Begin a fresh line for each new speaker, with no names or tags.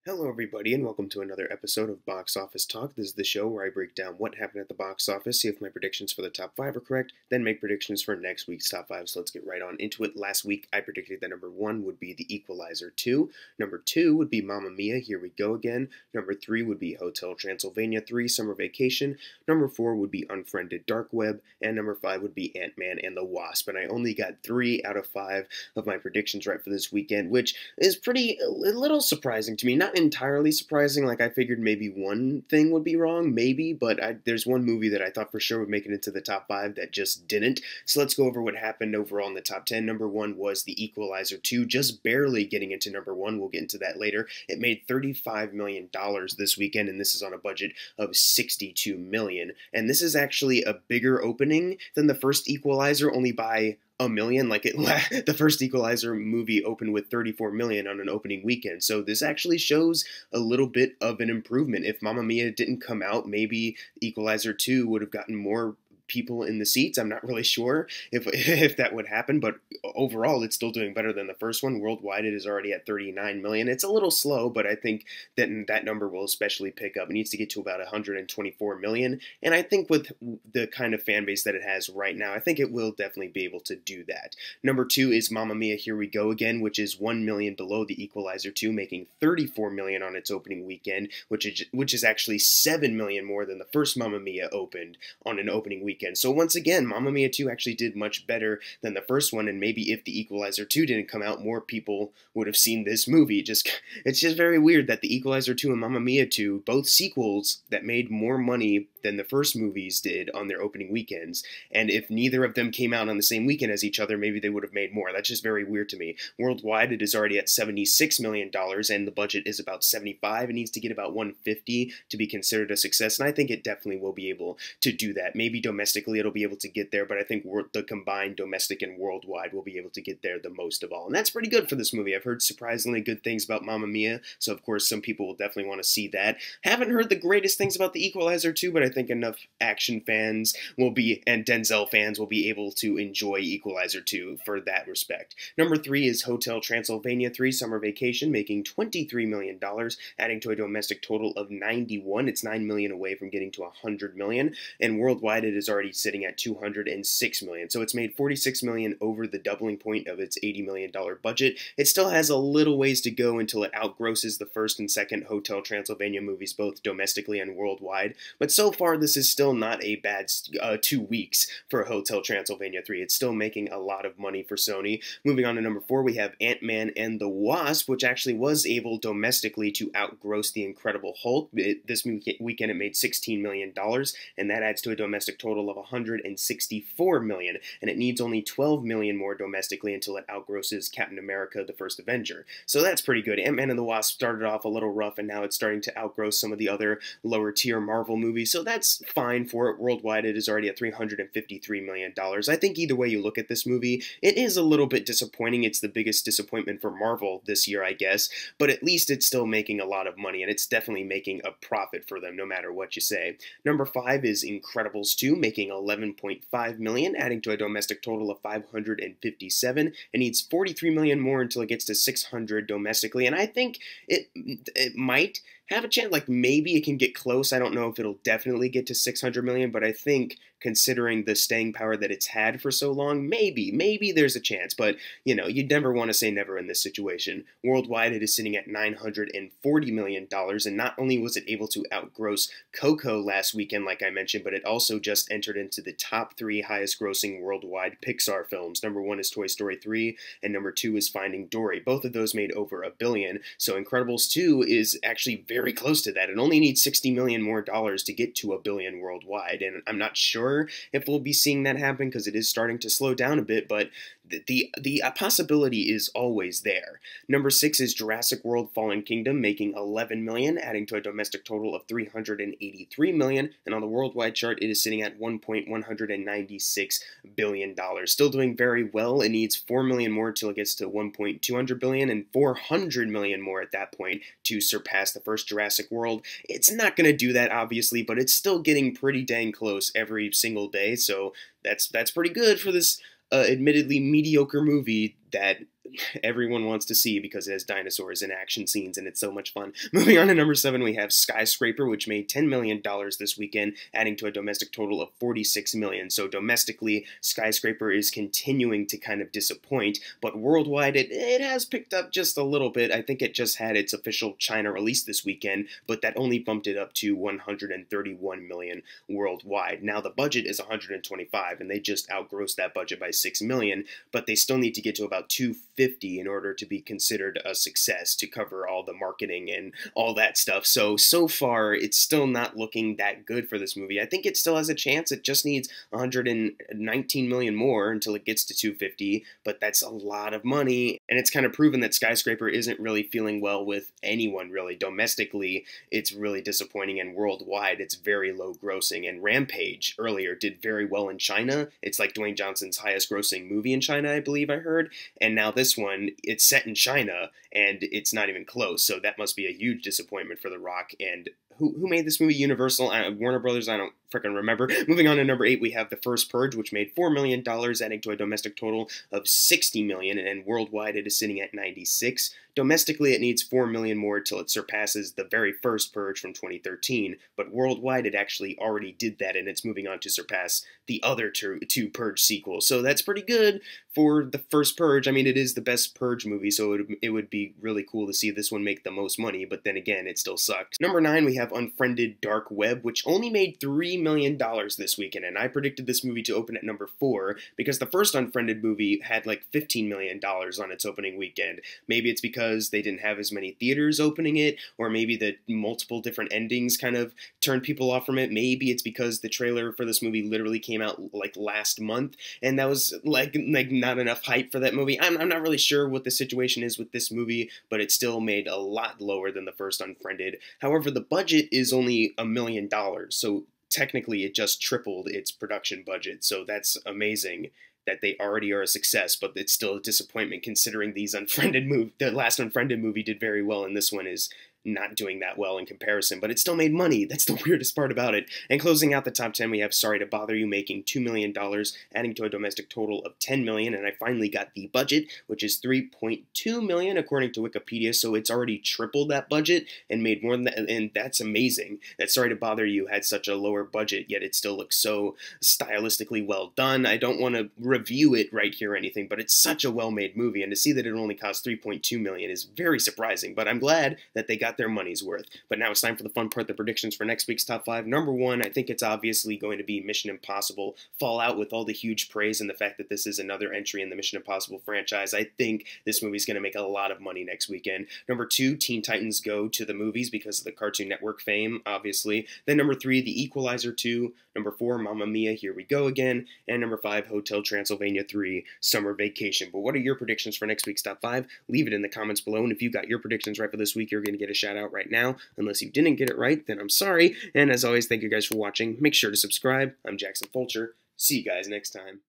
Hello, everybody, and welcome to another episode of Box Office Talk. This is the show where I break down what happened at the box office, see if my predictions for the top 5 are correct, then make predictions for next week's top 5. So let's get right on into it. Last week, I predicted that number 1 would be The Equalizer 2. Number 2 would be Mamma Mia, Here We Go Again. Number 3 would be Hotel Transylvania 3, Summer Vacation. Number 4 would be Unfriended Dark Web. And number 5 would be Ant-Man and the Wasp. And I only got 3 out of 5 of my predictions right for this weekend, which is a little surprising to me. Not entirely surprising. Like, I figured maybe one thing would be wrong, maybe, but there's one movie that I thought for sure would make it into the top 5 that just didn't. So let's go over what happened overall in the top 10. Number 1 was The Equalizer 2, just barely getting into number 1. We'll get into that later. It made $35 million this weekend, and this is on a budget of $62 million. And this is actually a bigger opening than the first Equalizer, only by $1 million. The first Equalizer movie opened with $34 million on an opening weekend. So this actually shows a little bit of an improvement. If Mamma Mia didn't come out, maybe Equalizer 2 would have gotten more people in the seats. I'm not really sure if that would happen, but overall it's still doing better than the first one. Worldwide it is already at 39 million. It's a little slow, but I think that number will especially pick up. It needs to get to about 124 million, and I think with the kind of fan base that it has right now, I think it will definitely be able to do that. Number 2 is Mamma Mia, Here We Go Again, which is 1 million below The Equalizer 2, making 34 million on its opening weekend, which is actually 7 million more than the first Mamma Mia opened on an opening weekend. So once again, Mamma Mia 2 actually did much better than the first one, and maybe if The Equalizer 2 didn't come out, more people would have seen this movie. It's just very weird that The Equalizer 2 and Mamma Mia 2, both sequels that made more money than the first movies did on their opening weekends, and if neither of them came out on the same weekend as each other, maybe they would have made more. That's just very weird to me. Worldwide, it is already at $76 million, and the budget is about 75. It needs to get about 150 to be considered a success, and I think it definitely will be able to do that. Maybe domestically it'll be able to get there, but I think the combined domestic and worldwide will be able to get there the most of all, and that's pretty good for this movie. I've heard surprisingly good things about Mamma Mia, so of course some people will definitely want to see that. Haven't heard the greatest things about The Equalizer 2, but I think enough action fans and Denzel fans will be able to enjoy Equalizer 2 for that respect. Number 3 is Hotel Transylvania 3, Summer Vacation, making $23 million, adding to a domestic total of 91. It's 9 million away from getting to 100 million, and worldwide it is already sitting at 206 million. So it's made 46 million over the doubling point of its $80 million budget. It still has a little ways to go until it outgrosses the first and second Hotel Transylvania movies, both domestically and worldwide, but so far this is still not a bad 2 weeks for Hotel Transylvania 3. It's still making a lot of money for Sony. Moving on to number 4, we have Ant-Man and the Wasp, which actually was able domestically to outgross The Incredible Hulk. This weekend it made $16 million, and that adds to a domestic total of 164 million, and it needs only 12 million more domestically until it outgrosses Captain America: The First Avenger. So that's pretty good. Ant-Man and the Wasp started off a little rough, and now it's starting to outgross some of the other lower tier Marvel movies, so that's fine for it. Worldwide, it is already at $353 million. I think either way you look at this movie, it is a little bit disappointing. It's the biggest disappointment for Marvel this year, I guess, but at least it's still making a lot of money, and it's definitely making a profit for them, no matter what you say. Number 5 is Incredibles 2, making $11.5 million, adding to a domestic total of 557. It needs 43 million more until it gets to 600 domestically, and I think it might have a chance. Like, maybe it can get close. I don't know if it'll definitely get to 600 million, but I think considering the staying power that it's had for so long, maybe there's a chance, but you'd never want to say never in this situation. Worldwide, it is sitting at $940 million, and not only was it able to outgross Coco last weekend, like I mentioned, but it also just entered into the top 3 highest grossing worldwide Pixar films. Number 1 is Toy Story 3, and number 2 is Finding Dory. Both of those made over $1 billion, so Incredibles 2 is actually very close to that. It only needs $60 million more to get to $1 billion worldwide, and I'm not sure if we'll be seeing that happen because it is starting to slow down a bit, but the possibility is always there. Number 6 is Jurassic World Fallen Kingdom, making $11 million, adding to a domestic total of $383 million, and on the worldwide chart, it is sitting at $1.196 billion. Still doing very well. It needs $4 million more until it gets to $1.200 billion, and $400 million more at that point to surpass the first Jurassic World. It's not going to do that, obviously, but it's still getting pretty dang close every single day, so that's pretty good for this admittedly mediocre movie that everyone wants to see because it has dinosaurs and action scenes and it's so much fun. Moving on to number 7, we have Skyscraper, which made $10 million this weekend, adding to a domestic total of $46 million. So domestically, Skyscraper is continuing to kind of disappoint, but worldwide it has picked up just a little bit. I think it just had its official China release this weekend, but that only bumped it up to $131 million worldwide. Now the budget is $125, and they just outgrossed that budget by $6 million, but they still need to get to about $250 in order to be considered a success, to cover all the marketing and all that stuff. So far, it's still not looking that good for this movie. I think it still has a chance. It just needs $119 million more until it gets to $250, but that's a lot of money, and it's kind of proven that Skyscraper isn't really feeling well with anyone, really. Domestically, it's really disappointing, and worldwide, it's very low grossing. And Rampage earlier did very well in China. It's like Dwayne Johnson's highest grossing movie in China, I believe I heard. And now this one, it's set in China, and it's not even close. So that must be a huge disappointment for The Rock. And who made this movie? Universal? Warner Brothers? I don't freaking remember. Moving on to number 8, we have The First Purge, which made $4 million, adding to a domestic total of $60 million, and worldwide it is sitting at 96. Domestically, it needs $4 million more till it surpasses the very first Purge from 2013, but worldwide it actually already did that, and it's moving on to surpass the other two Purge sequels. So that's pretty good for The First Purge. I mean, it is the best Purge movie, so it would be really cool to see this one make the most money, but then again, it still sucks. Number 9, we have Unfriended Dark Web, which only made $3 million this weekend, and I predicted this movie to open at number 4 because the first Unfriended movie had like $15 million on its opening weekend. Maybe it's because they didn't have as many theaters opening it, or maybe the multiple different endings kind of turned people off from it. Maybe it's because the trailer for this movie literally came out like last month, and that was like not enough hype for that movie. I'm not really sure what the situation is with this movie, but it still made a lot lower than the first Unfriended. However, the budget is only $1 million, so technically it just tripled its production budget, so that's amazing that they already are a success, but it's still a disappointment considering the last Unfriended movie did very well, and this one is not doing that well in comparison, but it still made money. That's the weirdest part about it. And closing out the top 10, we have Sorry to Bother You, making $2 million, adding to a domestic total of $10 million, and I finally got the budget, which is $3.2 million according to Wikipedia, so it's already tripled that budget and made more than that, and that's amazing that Sorry to Bother You had such a lower budget, yet it still looks so stylistically well done. I don't want to review it right here or anything, but it's such a well-made movie, and to see that it only cost $3.2 million is very surprising, but I'm glad that they got their money's worth. But now it's time for the fun part, the predictions for next week's top 5. Number 1, I think it's obviously going to be Mission Impossible Fallout, with all the huge praise and the fact that this is another entry in the Mission Impossible franchise. I think this movie's going to make a lot of money next weekend. Number 2, Teen Titans Go to the movies because of the Cartoon Network fame, obviously. Then number 3, The Equalizer 2. Number 4, Mamma Mia, Here We Go Again. And number 5, Hotel Transylvania 3, Summer Vacation. But what are your predictions for next week's top 5? Leave it in the comments below, and if you got your predictions right for this week, you're going to get a shout out right now. Unless you didn't get it right, then I'm sorry. And as always, thank you guys for watching. Make sure to subscribe. I'm Jackson Fulcher. See you guys next time.